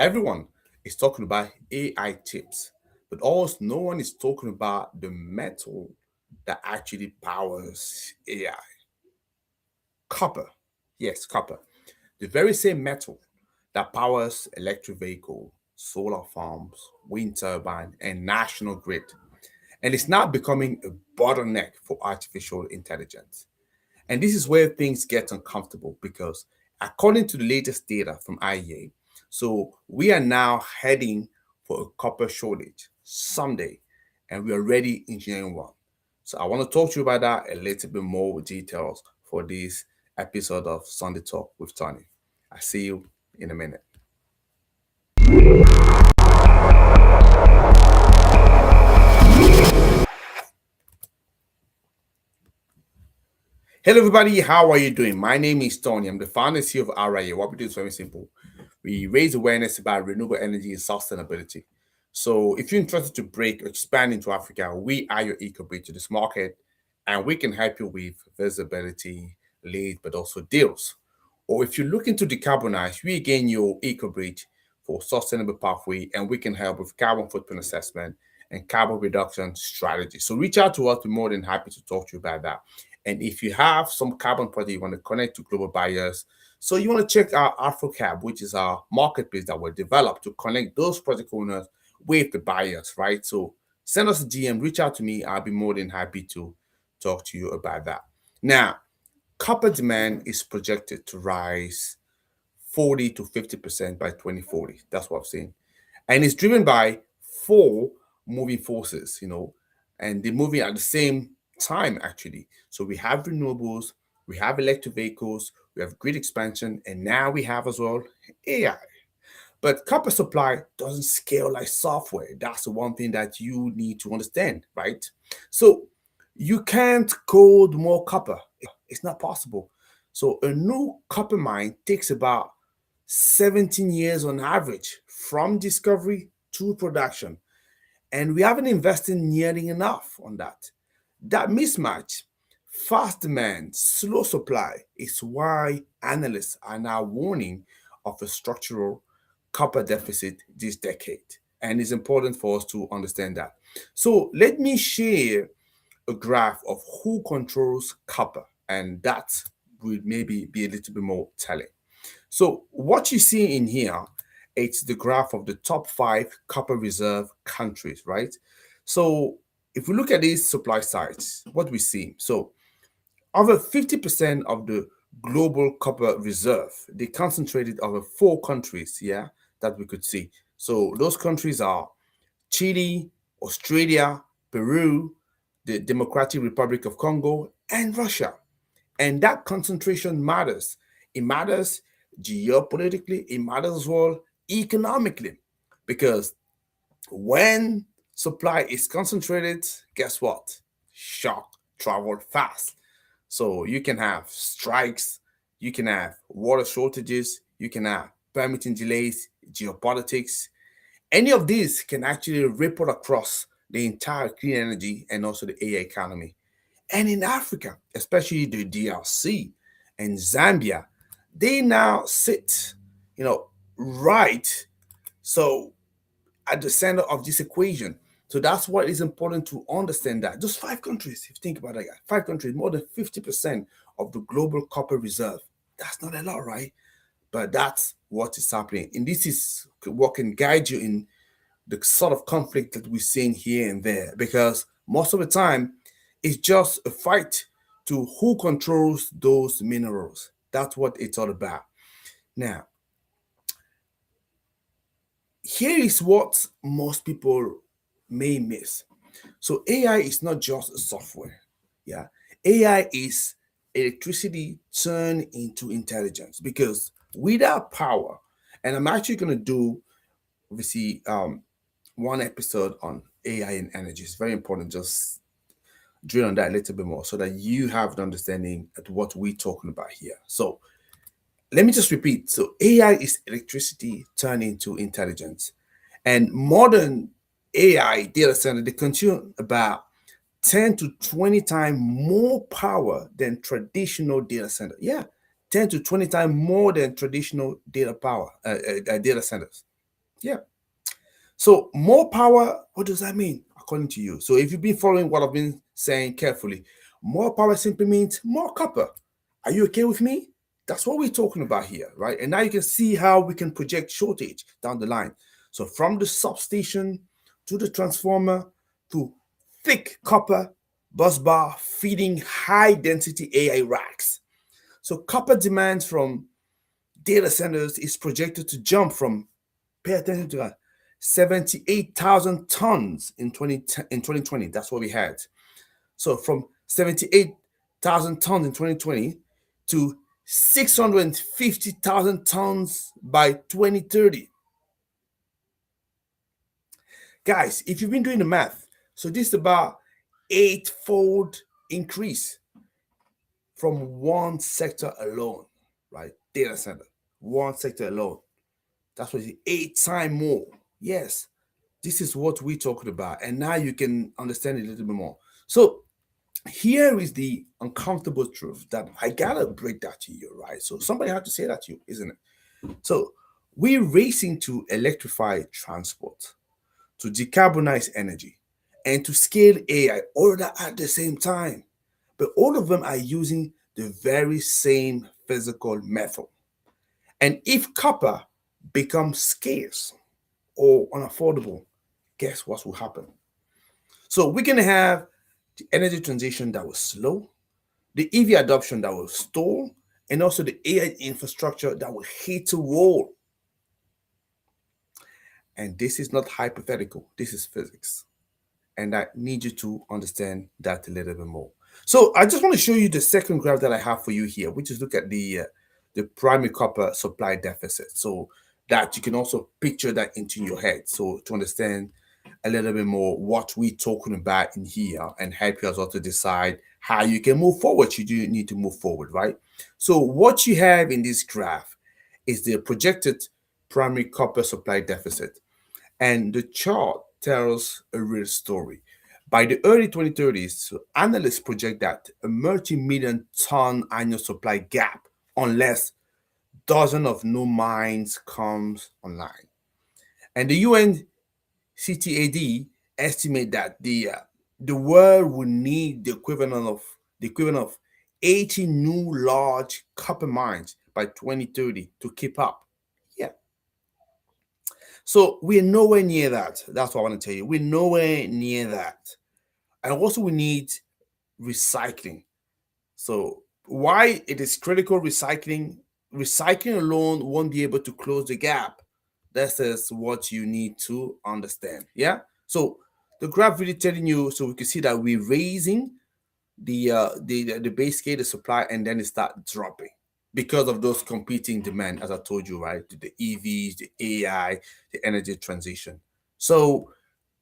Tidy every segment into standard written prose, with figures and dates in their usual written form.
Everyone is talking about AI chips, but also no one is talking about the metal that actually powers AI. Copper. Yes, copper. The very same metal that powers electric vehicle, solar farms, wind turbine, and national grid. And it's now becoming a bottleneck for artificial intelligence. And this is where things get uncomfortable because, according to the latest data from IEA, so we are now heading for a copper shortage someday, and we are already engineering one. So I want to talk to you about that a little bit more with details for this episode of Sunday Talk with Tony. I see you in a minute. Hello, everybody. How are you doing? My name is Tony. I'm the founder and CEO of RIA. What we do is very simple. We raise awareness about renewable energy and sustainability. So, if you're interested to break or expand into Africa, we are your eco bridge to this market, and we can help you with visibility, lead, but also deals. Or if you're looking to decarbonize, we again your eco bridge for sustainable pathway, and we can help with carbon footprint assessment and carbon reduction strategy. So reach out to us. We're more than happy to talk to you about that. And if you have some carbon project you want to connect to global buyers, so you want to check out AfroCab, which is our marketplace that we developed to connect those project owners with the buyers, right? So send us a DM, reach out to me. I'll be more than happy to talk to you about that. Now, copper demand is projected to rise 40 to 50% by 2040. That's what I've seen. And it's driven by four moving forces, and they're moving at the same time, actually. So we have renewables, we have electric vehicles, we have grid expansion, and now we have as well AI. But copper supply doesn't scale like software. That's the one thing that you need to understand, right? So you can't code more copper. It's not possible. So a new copper mine takes about 17 years on average from discovery to production. And we haven't invested nearly enough on that. That mismatch, fast demand, slow supply, is why analysts are now warning of a structural copper deficit this decade. And it's important for us to understand that. So let me share a graph of who controls copper, and that would maybe be a little bit more telling. So what you see in here, it's the graph of the top five copper reserve countries, right? So if we look at these supply sides, what we see, so over 50% of the global copper reserve, they concentrated over four countries, yeah, that we could see. So those countries are Chile, Australia, Peru, the Democratic Republic of Congo, and Russia. And that concentration matters. It matters geopolitically, it matters as well economically. Because when supply is concentrated, guess what? Shock travel fast. So you can have strikes, you can have water shortages, you can have permitting delays, geopolitics. Any of these can actually ripple across the entire clean energy and also the AI economy. And in Africa, especially the DRC and Zambia, they now sit, right. So at the center of this equation. So that's what is important to understand that. Just five countries, if you think about it, five countries, more than 50% of the global copper reserve. That's not a lot, right? But that's what is happening. And this is what can guide you in the sort of conflict that we're seeing here and there. Because most of the time, it's just a fight to who controls those minerals. That's what it's all about. Now, here is what most people may miss. So AI is not just a software. Yeah. AI is electricity turned into intelligence because without power, and I'm actually going to do obviously one episode on AI and energy. It's very important. Just drill on that a little bit more so that you have an understanding at what we're talking about here. So let me just repeat. So AI is electricity turned into intelligence. And modern AI data center, they consume about 10 to 20 times more power than traditional data center. Yeah, 10 to 20 times more than traditional data centers. Yeah. So more power, what does that mean according to you? So if you've been following what I've been saying carefully, more power simply means more copper. Are you okay with me? That's what we're talking about here, right? And now you can see how we can project shortage down the line. So from the substation to the transformer to thick copper bus bar feeding high density AI racks. So copper demands from data centers is projected to jump from, pay attention to that, 78,000 tons in 2020. That's what we had. So from 78,000 tons in 2020 to 650,000 tons by 2030. Guys, if you've been doing the math, so this is about eightfold increase from one sector alone, right? Data center, one sector alone. That's what 8 times more. Yes, this is what we're talking about. And now you can understand it a little bit more. So here is the uncomfortable truth that I gotta break that to you, right? So somebody had to say that to you, isn't it? So we're racing to electrify transport, to decarbonize energy, and to scale AI, all of that at the same time. But all of them are using the very same physical method. And if copper becomes scarce or unaffordable, guess what will happen? So we're going to have the energy transition that will slow, the EV adoption that will stall, and also the AI infrastructure that will hit a wall. And this is not hypothetical, this is physics. And I need you to understand that a little bit more. So I just want to show you the second graph that I have for you here, which is look at the primary copper supply deficit. So that you can also picture that into your head. So to understand a little bit more what we're talking about in here and help you as well to decide how you can move forward should you need to move forward, right? So what you have in this graph is the projected primary copper supply deficit. And the chart tells a real story. By the early 2030s, analysts project that a multi-million ton annual supply gap unless dozens of new mines comes online. And the UN CTAD estimate that the world will need the equivalent of 80 new large copper mines by 2030 to keep up. Yeah. So we're nowhere near that. That's what I want to tell you. We're nowhere near that. And also we need recycling. So why it is critical recycling? Recycling alone won't be able to close the gap. That is what you need to understand. Yeah. So the graph really telling you, so we can see that we're raising the base scale, the supply, and then it start dropping because of those competing demand, as I told you, right? The EVs, the AI, the energy transition. So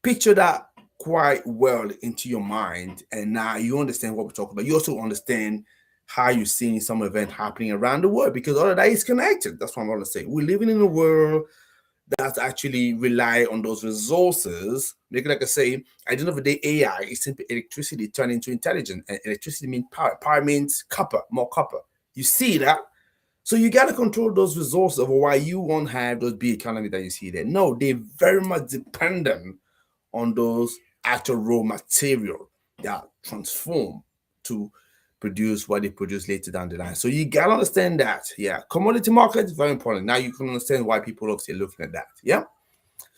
picture that quite well into your mind, and now you understand what we're talking about. You also understand how you're seeing some event happening around the world because all of that is connected. That's what I'm going to say. We're living in a world that actually rely on those resources. Like I say, at the end of the day, AI is simply electricity turned into intelligence. And electricity means power. Power means copper, more copper. You see that? So you got to control those resources of why you won't have those big economy that you see there. No, they're very much dependent on those actual raw material that transform to produce what they produce later down the line. So you gotta understand that. Yeah, commodity market is very important. Now you can understand why people are looking at that. Yeah.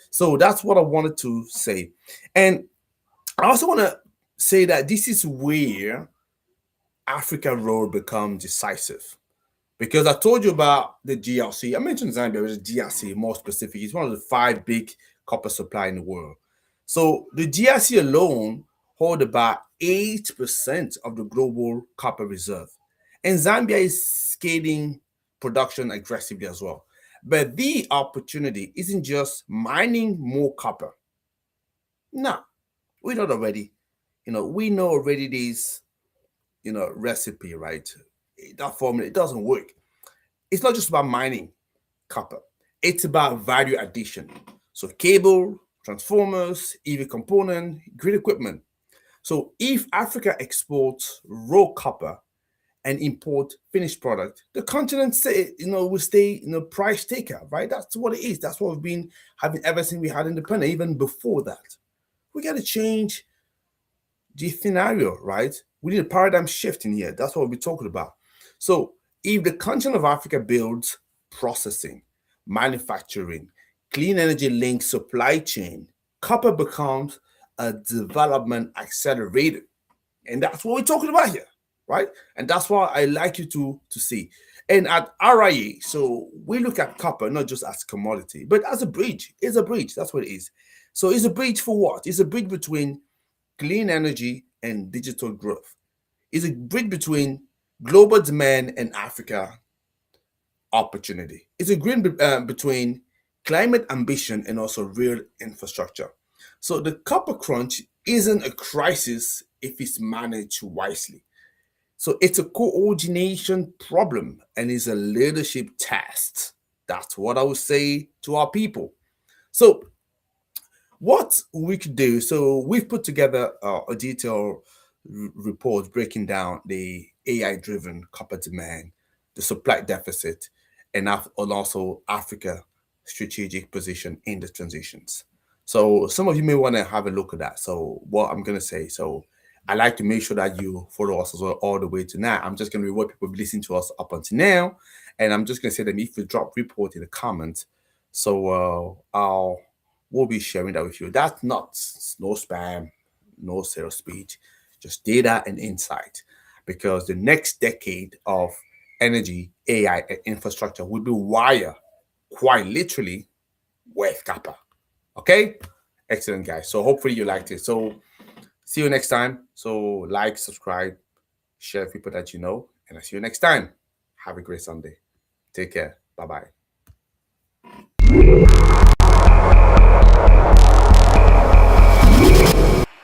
So that's what I wanted to say. And I also want to say that this is where Africa role becomes decisive. Because I told you about the GRC. I mentioned Zambia, but the GRC more specific. It's one of the 5 big copper supply in the world. So the GRC alone hold about 8% of the global copper reserve. And Zambia is scaling production aggressively as well. But the opportunity isn't just mining more copper. No, we know already. We know already this, recipe, right? That formula, it doesn't work. It's not just about mining copper. It's about value addition. So cable, transformers, EV component, grid equipment. So if Africa exports raw copper and import finished product, the continent say, will stay, price taker, right? That's what it is. That's what we've been having ever since we had independence, even before that. We got to change the scenario, right? We need a paradigm shift in here. That's what we're talking about. So if the continent of Africa builds processing, manufacturing, clean energy linked supply chain, copper becomes a development accelerator. And that's what we're talking about here, right? And that's why I like you to see. And at RIA, so we look at copper not just as commodity, but as a bridge. It's a bridge. That's what it is. So it's a bridge for what? It's a bridge between clean energy and digital growth. It's a bridge between global demand and Africa opportunity. It's a bridge between climate ambition and also real infrastructure. So the copper crunch isn't a crisis if it's managed wisely. So it's a coordination problem and is a leadership test. That's what I would say to our people. So what we could do, so we've put together a detailed report breaking down the AI driven copper demand, the supply deficit, and also Africa strategic position in the transitions. So some of you may want to have a look at that. So what I'm going to say, so I like to make sure that you follow us as well all the way to now. I'm just going to reward people listening to us up until now, and I'm just going to say that if you drop report in the comments, so I'll we'll be sharing that with you. That's not no spam, no sales speech, just data and insight. Because the next decade of energy, AI, and infrastructure will be wired quite literally with copper. Okay? Excellent, guys. So hopefully you liked it. So see you next time. So like, subscribe, share with people that you know, and I'll see you next time. Have a great Sunday. Take care. Bye bye.